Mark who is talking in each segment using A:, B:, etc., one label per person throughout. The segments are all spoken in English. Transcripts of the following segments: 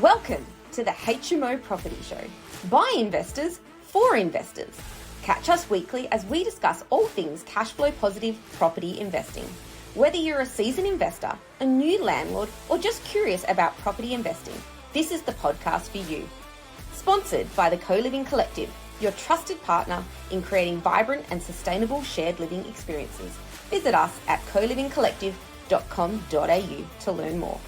A: Welcome to the HMO Property Show. By investors, for investors. Catch us weekly as we discuss all things cash flow positive property investing. Whether you're a seasoned investor, a new landlord, or just curious about property investing, this is the podcast for you. Sponsored by the Co-Living Collective, your trusted partner in creating vibrant and sustainable shared living experiences. Visit us at colivingcollective.com.au to learn more.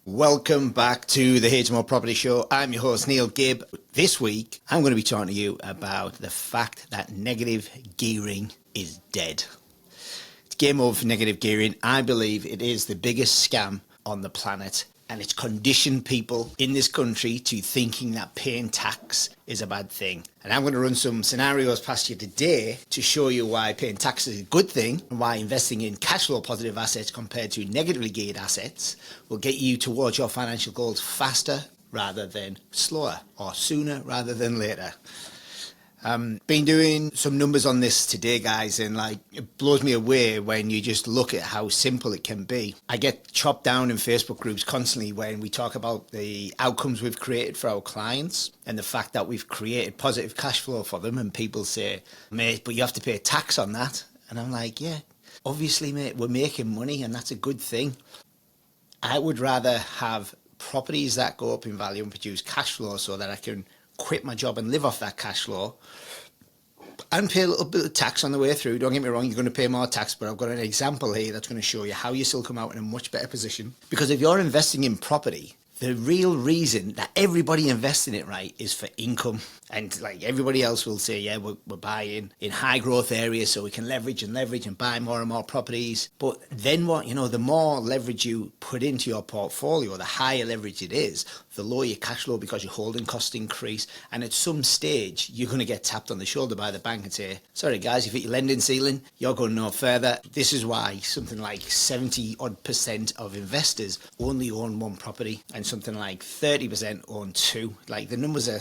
B: Welcome back to the HMO Property Show. I'm your host, Neil Gibb. This week, I'm going to be talking to you about the fact that negative gearing is dead. It's game over for negative gearing. I believe it is the biggest scam on the planet, and it's conditioned people in this country to thinking that paying tax is a bad thing. And I'm going to run some scenarios past you today to show you why paying tax is a good thing and why investing in cash flow positive assets compared to negatively geared assets will get you towards your financial goals faster rather than slower, or sooner rather than later. Been doing some numbers on this today, guys, and it blows me away when you just look at how simple it can be. I get chopped down in Facebook groups constantly when we talk about the outcomes we've created for our clients and the fact that we've created positive cash flow for them, and people say, mate, but you have to pay tax on that. And I'm like, yeah, obviously, mate, we're making money and that's a good thing. I would rather have properties that go up in value and produce cash flow so that I can quit my job and live off that cash flow and pay a little bit of tax on the way through. Don't get me wrong, you're going to pay more tax, but I've got an example here that's going to show you how you still come out in a much better position. Because if you're investing in property, the real reason that everybody invests in it, right, is for income. And like everybody else will say, yeah, we're buying in high growth areas so we can leverage and buy more and more properties. But then what, the more leverage you put into your portfolio, the higher leverage it is, the lower your cash flow because your holding costs increase. And at some stage, you're going to get tapped on the shoulder by the bank and say, sorry guys, you've hit your lending ceiling, you're going no further. This is why something like 70% of investors only own one property and something like 30% own two. Like the numbers are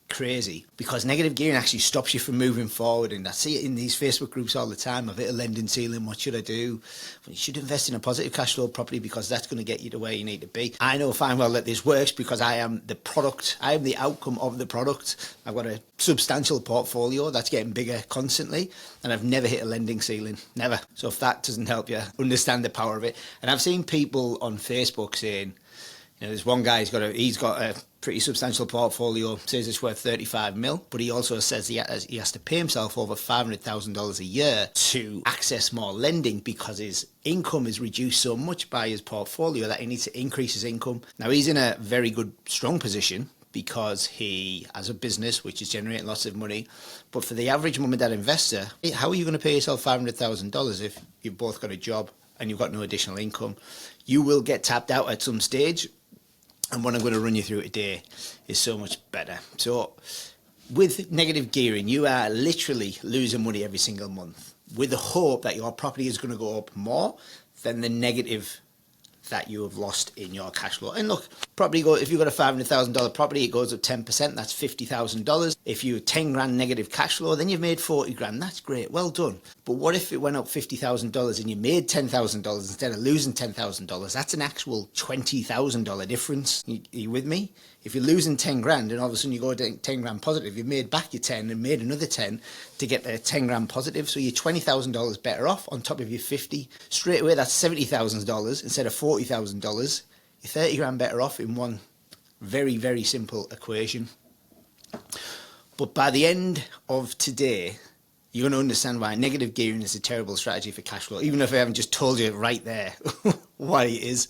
B: crazy, because negative gearing actually stops you from moving forward. And I see it in these Facebook groups all the time. I've hit a lending ceiling, what should I do? Well, you should invest in a positive cash flow property because that's going to get you to where you need to be. I know fine well that this works because I am the product, I am the outcome of the product. I've got a substantial portfolio that's getting bigger constantly, and I've never hit a lending ceiling, never. So if that doesn't help you understand the power of it. And I've seen people on Facebook saying, there's one guy, he's got a pretty substantial portfolio, says it's worth 35 mil, but he also says he has to pay himself over $500,000 a year to access more lending because his income is reduced so much by his portfolio that he needs to increase his income. Now, he's in a very good, strong position because he has a business which is generating lots of money. But for the average mum and dad investor, how are you going to pay yourself $500,000 if you've both got a job and you've got no additional income? You will get tapped out at some stage. And what I'm going to run you through today is so much better. So with negative gearing, you are literally losing money every single month with the hope that your property is going to go up more than the negative that you have lost in your cash flow. And look, if you've got a $500,000 property, it goes up 10%, that's $50,000. If you 10 grand negative cash flow, then you've made 40 grand. That's great, well done. But what if it went up $50,000 and you made $10,000 instead of losing $10,000? That's an actual $20,000 difference. Are you with me? If you're losing 10 grand and all of a sudden you go to 10 grand positive, you've made back your 10 and made another 10 to get the 10 grand positive. So you're $20,000 better off on top of your 50. Straight away, that's $70,000 instead of $40,000. You're 30 grand better off in one very, very simple equation. But by the end of today, you're going to understand why negative gearing is a terrible strategy for cash flow, even if I haven't just told you right there why it is.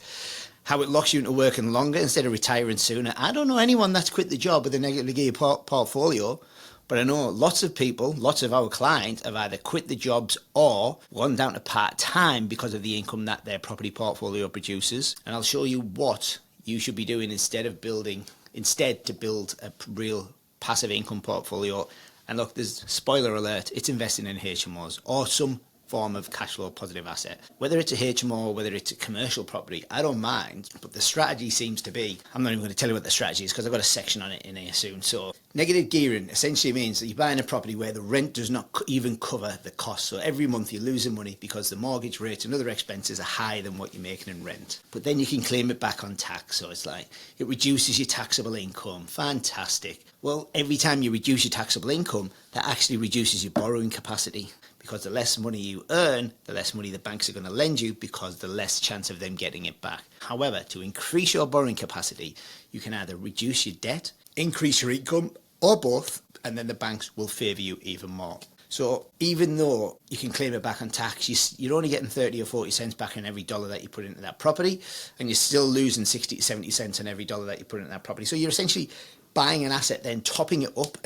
B: How it locks you into working longer instead of retiring sooner. I don't know anyone that's quit the job with a negatively geared portfolio, but I know lots of people, lots of our clients have either quit the jobs or gone down to part-time because of the income that their property portfolio produces. And I'll show you what you should be doing instead to build a real passive income portfolio. And look, there's spoiler alert, it's investing in HMOs or some form of cash flow positive asset. Whether it's a HMO, whether it's a commercial property, I don't mind, but the strategy seems to be, I'm not even going to tell you what the strategy is because I've got a section on it in here soon. So negative gearing essentially means that you're buying a property where the rent does not even cover the cost. So every month you're losing money because the mortgage rates and other expenses are higher than what you're making in rent. But then you can claim it back on tax. So it's like, it reduces your taxable income. Fantastic. Well, every time you reduce your taxable income, that actually reduces your borrowing capacity. Because the less money you earn, the less money the banks are going to lend you because the less chance of them getting it back. However, to increase your borrowing capacity, you can either reduce your debt, increase your income, or both, and then the banks will favour you even more. So even though you can claim it back on tax, you're only getting 30 or 40 cents back on every dollar that you put into that property, and you're still losing 60 to 70 cents on every dollar that you put into that property. So you're essentially buying an asset, then topping it up.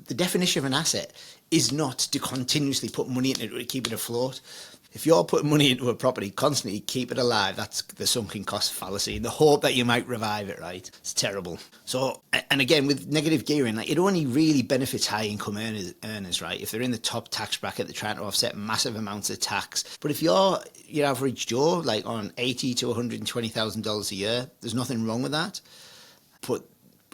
B: The definition of an asset is not to continuously put money into it to keep it afloat. If you're putting money into a property constantly, keep it alive, that's the sunken cost fallacy. The hope that you might revive it, right? It's terrible. So, and again, with negative gearing, like, it only really benefits high income earners, right? If they're in the top tax bracket, they're trying to offset massive amounts of tax. But if you're your average Joe, like on $80,000 to $120,000 a year, there's nothing wrong with that. But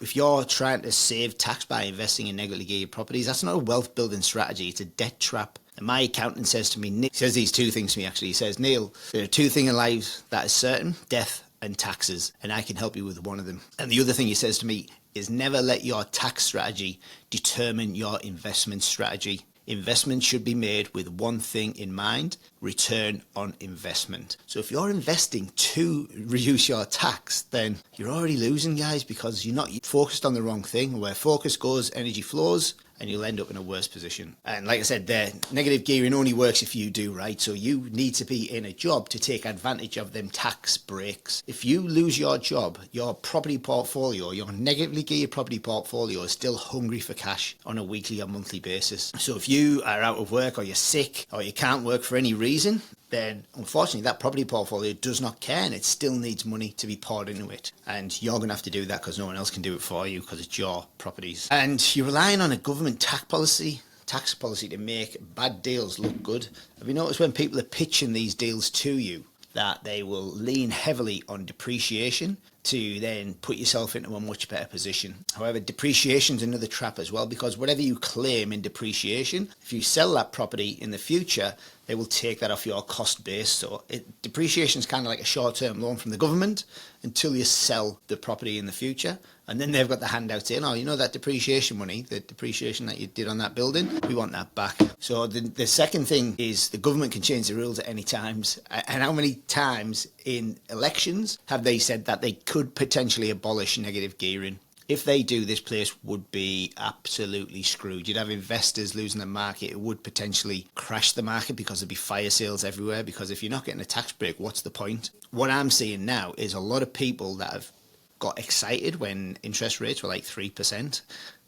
B: if you're trying to save tax by investing in negatively geared properties, that's not a wealth building strategy. It's a debt trap. And my accountant says to me, Nick, he says these two things to me actually. He says, Neil, there are two things in life that is certain, death and taxes, and I can help you with one of them. And the other thing he says to me is never let your tax strategy determine your investment strategy. Investment should be made with one thing in mind, return on investment. So if you're investing to reduce your tax, then you're already losing, guys, because you're not focused on the wrong thing. Where focus goes, energy flows, and you'll end up in a worse position. And like I said there, negative gearing only works if you do, right? So you need to be in a job to take advantage of them tax breaks. If you lose your job, your property portfolio, your negatively geared property portfolio is still hungry for cash on a weekly or monthly basis. So if you are out of work or you're sick or you can't work for any reason, then unfortunately that property portfolio does not care and it still needs money to be poured into it. And you're going to have to do that because no one else can do it for you because it's your properties. And you're relying on a government tax policy to make bad deals look good. Have you noticed when people are pitching these deals to you that they will lean heavily on depreciation to then put yourself into a much better position? However, depreciation is another trap as well, because whatever you claim in depreciation, if you sell that property in the future, they will take that off your cost base. So depreciation is kind of like a short-term loan from the government until you sell the property in the future. And then they've got the handout saying, oh, you know that depreciation money, the depreciation that you did on that building, we want that back. So the second thing is the government can change the rules at any times. And how many times in elections have they said that they could potentially abolish negative gearing? If they do, this place would be absolutely screwed. You'd have investors losing the market. It would potentially crash the market because there'd be fire sales everywhere. Because if you're not getting a tax break, what's the point? What I'm seeing now is a lot of people that have got excited when interest rates were like 3%.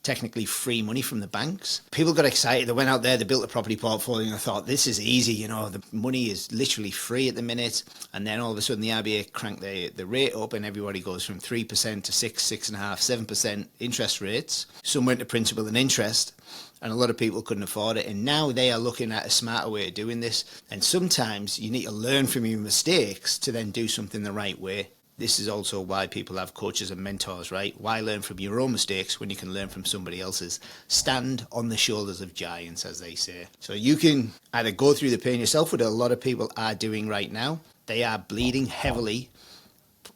B: Technically free money from the banks. People got excited. They went out there, they built a property portfolio and they thought, this is easy, you know, the money is literally free at the minute. And then all of a sudden the RBA cranked the rate up and everybody goes from 3% to 6, 6.5%, 7% interest rates. Some went to principal and interest and a lot of people couldn't afford it. And now they are looking at a smarter way of doing this. And sometimes you need to learn from your mistakes to then do something the right way. This is also why people have coaches and mentors, right? Why learn from your own mistakes when you can learn from somebody else's? Stand on the shoulders of giants, as they say. So you can either go through the pain yourself, what a lot of people are doing right now. They are bleeding heavily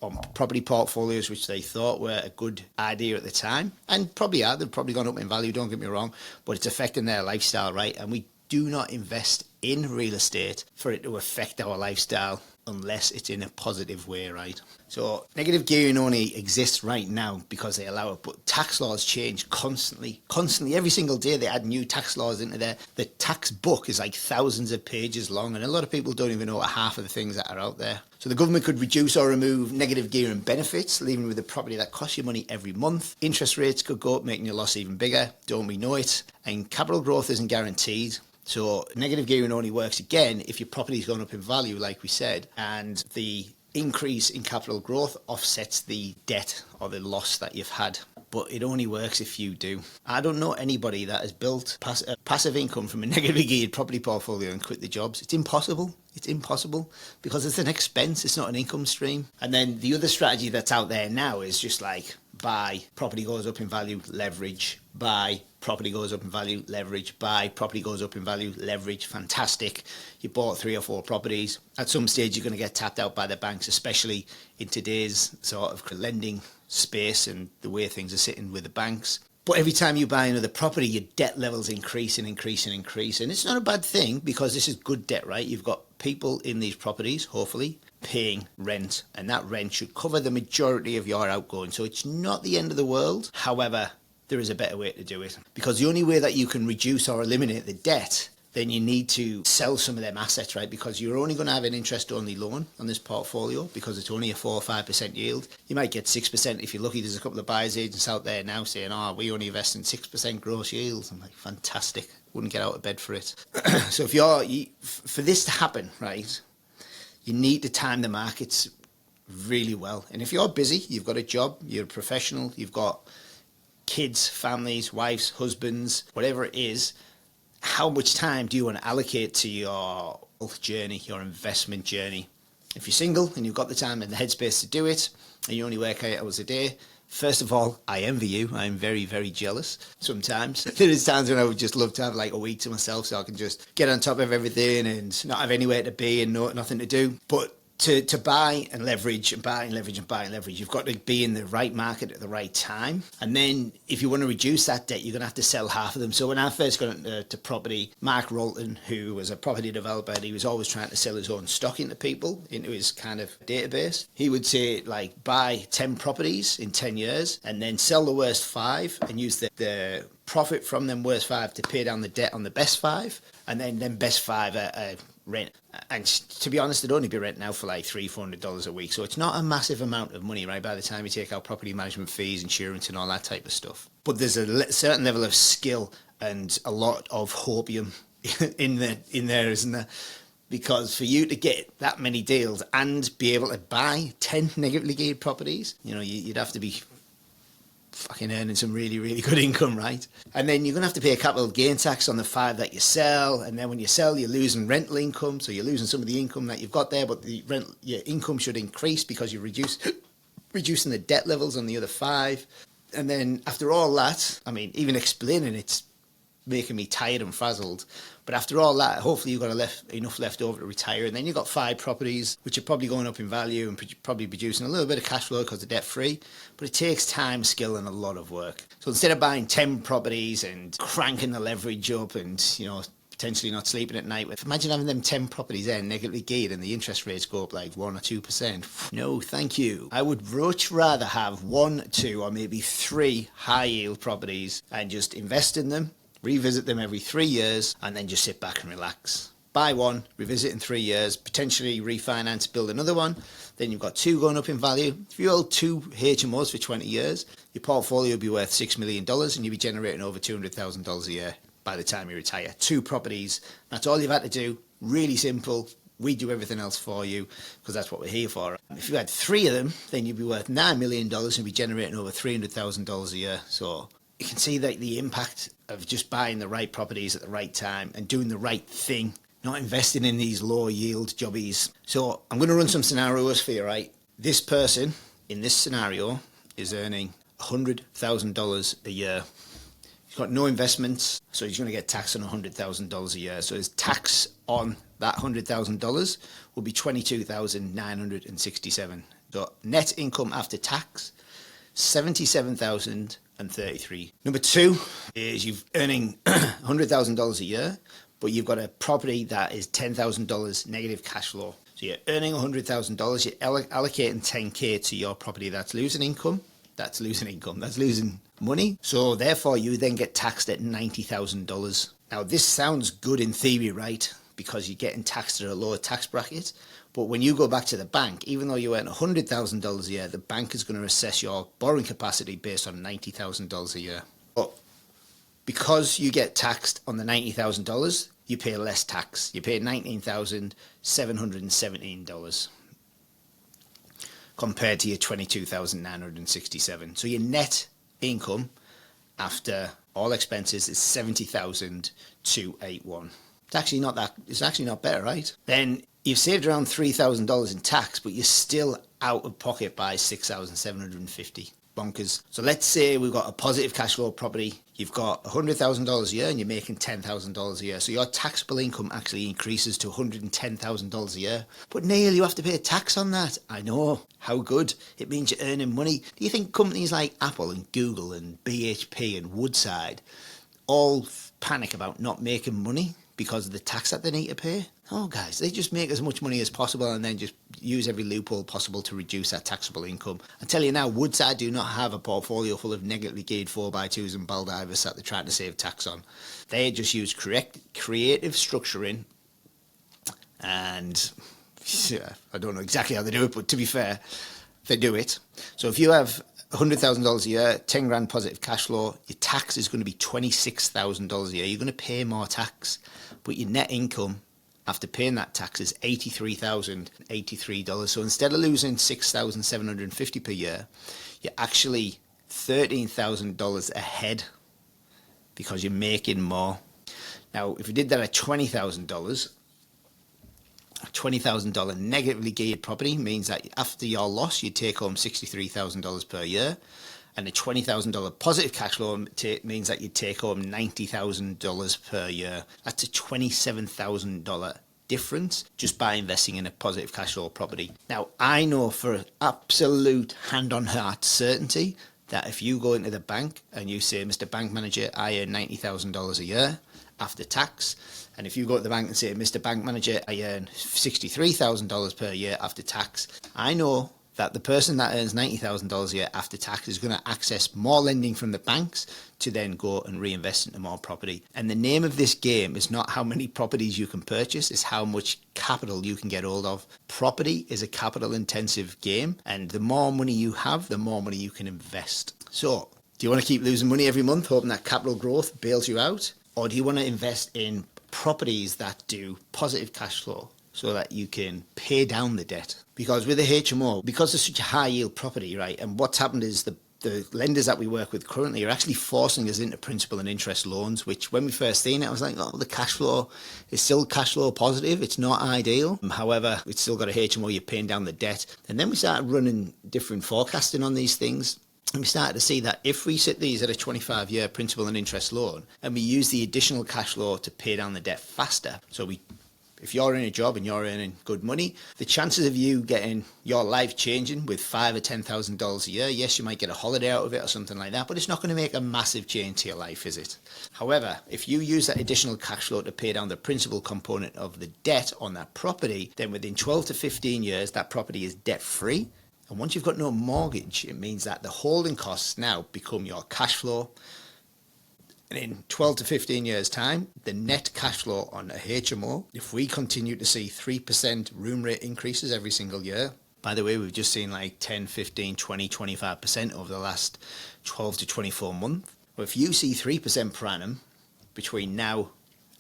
B: on property portfolios which they thought were a good idea at the time. And probably are. They've probably gone up in value, don't get me wrong. But it's affecting their lifestyle, right? And we do not invest in real estate for it to affect our lifestyle unless it's in a positive way, right? So negative gearing only exists right now because they allow it, but tax laws change constantly. Every single day they add new tax laws into there. The tax book is like thousands of pages long and a lot of people don't even know half of the things that are out there. So the government could reduce or remove negative gearing benefits, leaving with a property that costs you money every month. Interest rates could go up, making your loss even bigger. Don't we know it? And capital growth isn't guaranteed. So negative gearing only works again if your property's gone up in value, like we said, and the increase in capital growth offsets the debt or the loss that you've had. But it only works if you do. I don't know anybody that has built passive income from a negatively geared property portfolio and quit the jobs. It's impossible. It's impossible because it's an expense. It's not an income stream. And then the other strategy that's out there now is just like buy, property goes up in value, leverage, buy, property goes up in value, leverage, buy, property goes up in value, leverage. Fantastic. You bought 3 or 4 properties. At some stage, you're going to get tapped out by the banks, especially in today's sort of lending space and the way things are sitting with the banks. But every time you buy another property, your debt levels increase and increase and increase. And it's not a bad thing because this is good debt, right? You've got people in these properties, hopefully, paying rent. And that rent should cover the majority of your outgoing. So it's not the end of the world. However, there is a better way to do it. Because the only way that you can reduce or eliminate the debt, then you need to sell some of them assets, right? Because you're only going to have an interest-only loan on this portfolio because it's only a 4 or 5% yield. You might get 6% if you're lucky. There's a couple of buyers agents out there now saying, we only invest in 6% gross yields. I'm like, fantastic. Wouldn't get out of bed for it. So for this to happen, right, you need to time the markets really well. And if you're busy, you've got a job, you're a professional, you've got kids, families, wives, husbands, whatever it is, how much time do you want to allocate to your wealth journey, your investment journey? If you're single and you've got the time and the headspace to do it, and you only work 8 hours a day, first of all, I envy you. I'm very, very jealous sometimes. There is times when I would just love to have like a week to myself so I can just get on top of everything and not have anywhere to be and nothing to do. But to buy and leverage and buy and leverage and buy and leverage, you've got to be in the right market at the right time. And then if you want to reduce that debt, you're going to have to sell half of them. So when I first got into property, Mark Rolton, who was a property developer, he was always trying to sell his own stock into people, into his kind of database. He would say, like, buy 10 properties in 10 years and then sell the worst 5 and use the profit from them worst 5 to pay down the debt on the best 5. And then them best 5 are rent. And to be honest, they'd only be renting out for like $300-400 a week. So it's not a massive amount of money, right? By the time you take out property management fees, insurance and all that type of stuff. But there's a certain level of skill and a lot of hopium in there, isn't there? Because for you to get that many deals and be able to buy 10 negatively geared properties, you'd have to be fucking earning some really, really good income, right? And then you're going to have to pay a capital gain tax on the 5 that you sell. And then when you sell, you're losing rental income. So you're losing some of the income that you've got there, but your income should increase because you're reducing the debt levels on the other 5. And then after all that, I mean, even explaining it's making me tired and frazzled. But after all that, hopefully you've got enough left over to retire. And then you've got 5 properties, which are probably going up in value and probably producing a little bit of cash flow because they're debt free. But it takes time, skill, and a lot of work. So instead of buying 10 properties and cranking the leverage up and, potentially not sleeping at night, imagine having them 10 properties there negatively geared and the interest rates go up like 1 or 2%. No, thank you. I would much rather have 1, 2, or maybe 3 high yield properties and just invest in them, revisit them every 3 years, and then just sit back and relax. Buy 1, revisit in 3 years, potentially refinance, build another one. Then you've got 2 going up in value. If you hold 2 HMOs for 20 years, your portfolio will be worth $6 million and you'll be generating over $200,000 a year by the time you retire. 2 properties. That's all you've had to do. Really simple. We do everything else for you because that's what we're here for. If you had 3 of them, then you'd be worth $9 million and you'd be generating over $300,000 a year. So you can see that the impact of just buying the right properties at the right time and doing the right thing, not investing in these low yield jobbies. So I'm going to run some scenarios for you, right? This person in this scenario is earning $100,000 a year. He's got no investments, so he's going to get taxed on $100,000 a year. So his tax on that $100,000 will be $22,967. So net income after tax, $77,033. Number 2 is you're earning $100,000 a year, but you've got a property that is $10,000 negative cash flow. So you're earning $100,000, you're allocating $10K to your property that's losing income. That's losing money. So therefore you then get taxed at $90,000. Now this sounds good in theory, right? Because you're getting taxed at a lower tax bracket. But when you go back to the bank, even though you earn $100,000 a year, the bank is going to assess your borrowing capacity based on $90,000 a year. But because you get taxed on the $90,000, you pay less tax. You pay $19,717. compared to your 22,967. So your net income after all expenses is 70,281. It's actually not better, right? Then you've saved around $3,000 in tax, but you're still out of pocket by 6,750. Bonkers. So let's say we've got a positive cash flow property. You've got $100,000 a year and you're making $10,000 a year. So your taxable income actually increases to $110,000 a year. But Neil, you have to pay tax on that. I know. How good. It means you're earning money. Do you think companies like Apple and Google and BHP and Woodside all panic about not making money because of the tax that they need to pay? Oh, guys, they just make as much money as possible and then just use every loophole possible to reduce that taxable income. I tell you now, Woodside do not have a portfolio full of negatively geared 4x2s and Baldivers that they're trying to save tax on. They just use creative structuring, and yeah, I don't know exactly how they do it, but to be fair, they do it. So if you have $100,000 a year, 10 grand positive cash flow, your tax is going to be $26,000 a year. You're going to pay more tax, but your net income after paying that tax is $83,083. So instead of losing $6,750 per year, you're actually $13,000 ahead because you're making more. Now, if you did that at $20,000, a $20,000 negatively geared property means that after your loss, you take home $63,000 per year. And a $20,000 positive cash flow means that you take home $90,000 per year. That's a $27,000 difference just by investing in a positive cash flow property. Now, I know for absolute hand-on-heart certainty that if you go into the bank and you say, Mr. Bank Manager, I earn $90,000 a year after tax, and if you go to the bank and say, Mr. Bank Manager, I earn $63,000 per year after tax, I know that the person that earns $90,000 a year after tax is going to access more lending from the banks to then go and reinvest into more property. And the name of this game is not how many properties you can purchase, it's how much capital you can get hold of. Property is a capital intensive game, and the more money you have, the more money you can invest. So, do you want to keep losing money every month hoping that capital growth bails you out? Or do you want to invest in properties that do positive cash flow so that you can pay down the debt? Because with a HMO, because it's such a high yield property, right, and what's happened is the lenders that we work with currently are actually forcing us into principal and interest loans, which when we first seen it, I was like, oh, the cash flow is still cash flow positive. It's not ideal. However, it's still got a HMO, you're paying down the debt. And then we started running different forecasting on these things. And we started to see that if we sit these at a 25-year principal and interest loan and we use the additional cash flow to pay down the debt faster, so if you're in a job and you're earning good money, the chances of you getting your life changing with $5,000 or $10,000 a year, yes, you might get a holiday out of it or something like that, but it's not going to make a massive change to your life, is it? However, if you use that additional cash flow to pay down the principal component of the debt on that property, then within 12 to 15 years, that property is debt-free. And once you've got no mortgage, it means that the holding costs now become your cash flow. And in 12 to 15 years' time, the net cash flow on a HMO, if we continue to see 3% room rate increases every single year, by the way, we've just seen like 10, 15, 20, 25% over the last 12 to 24 months. Well, if you see 3% per annum between now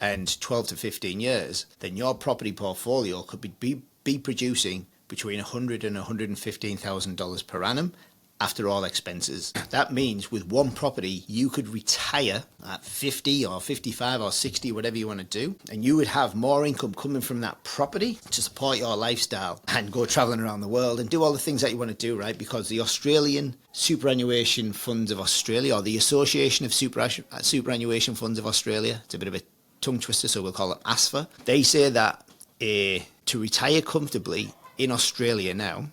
B: and 12 to 15 years, then your property portfolio could be producing between $100,000 and $115,000 per annum after all expenses. That means with one property, you could retire at 50 or 55 or 60, whatever you want to do, and you would have more income coming from that property to support your lifestyle and go traveling around the world and do all the things that you want to do, right? Because the Australian Superannuation Funds of Australia, or the Association of Superannuation Funds of Australia, it's a bit of a tongue twister, so we'll call it ASFA, they say that to retire comfortably in Australia now,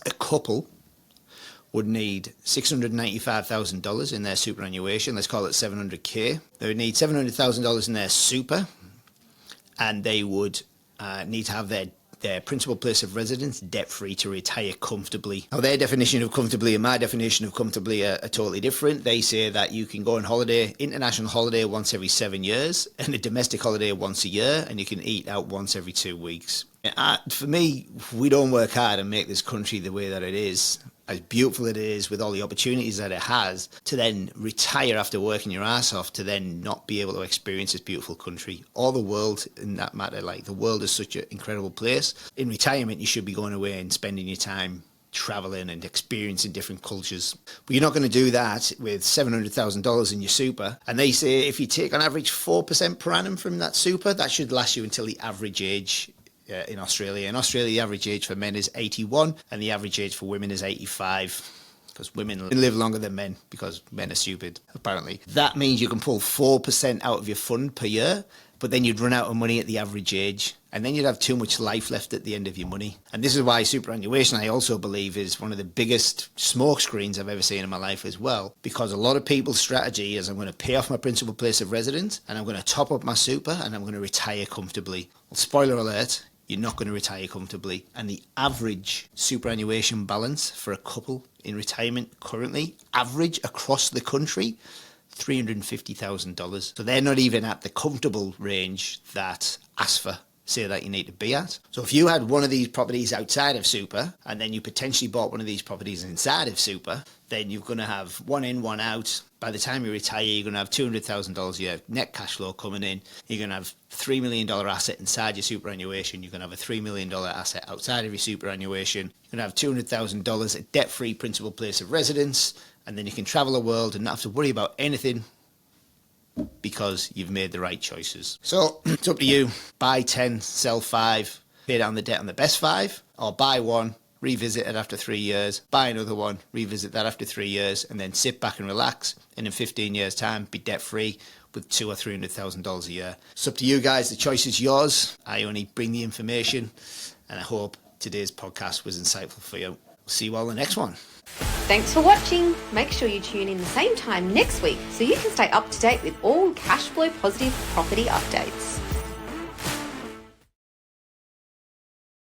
B: a couple would need $695,000 in their superannuation. Let's call it $700K. They would need $700,000 in their super, and they would need to have their principal place of residence debt-free to retire comfortably. Now, their definition of comfortably and my definition of comfortably are totally different. They say that you can go on holiday, international holiday once every 7 years, and a domestic holiday once a year, and you can eat out once every 2 weeks. For me, we don't work hard and make this country the way that it is, as beautiful it is, with all the opportunities that it has, to then retire after working your ass off, to then not be able to experience this beautiful country, or the world in that matter. Like, the world is such an incredible place. In retirement, you should be going away and spending your time traveling and experiencing different cultures. But you're not going to do that with $700,000 in your super. And they say if you take on average 4% per annum from that super, that should last you until the average age in Australia. In Australia, the average age for men is 81 and the average age for women is 85. Because women live longer than men because men are stupid, apparently. That means you can pull 4% out of your fund per year, but then you'd run out of money at the average age. And then you'd have too much life left at the end of your money. And this is why superannuation, I also believe, is one of the biggest smoke screens I've ever seen in my life as well. Because a lot of people's strategy is I'm going to pay off my principal place of residence and I'm going to top up my super and I'm going to retire comfortably. Well, spoiler alert, you're not going to retire comfortably. And the average superannuation balance for a couple in retirement currently, average across the country, $350,000. So they're not even at the comfortable range that ASFA say that you need to be at. So if you had one of these properties outside of super and then you potentially bought one of these properties inside of super, then you're going to have one in, one out. By the time you retire, you're going to have $200,000 a year net cash flow coming in. You're going to have $3 million asset inside your superannuation. You're going to have a $3 million asset outside of your superannuation. You're going to have $200,000 at debt-free principal place of residence. And then you can travel the world and not have to worry about anything because you've made the right choices. So it's up to you. Buy 10, sell 5, pay down the debt on the best 5, or buy one, revisit it after 3 years, buy another one, revisit that after 3 years, and then sit back and relax. And in 15 years' time, be debt-free with $200,000 or $300,000 a year. It's up to you guys. The choice is yours. I only bring the information, and I hope today's podcast was insightful for you. See you all in the next one.
A: Thanks for watching. Make sure you tune in the same time next week so you can stay up to date with all cash flow positive property updates.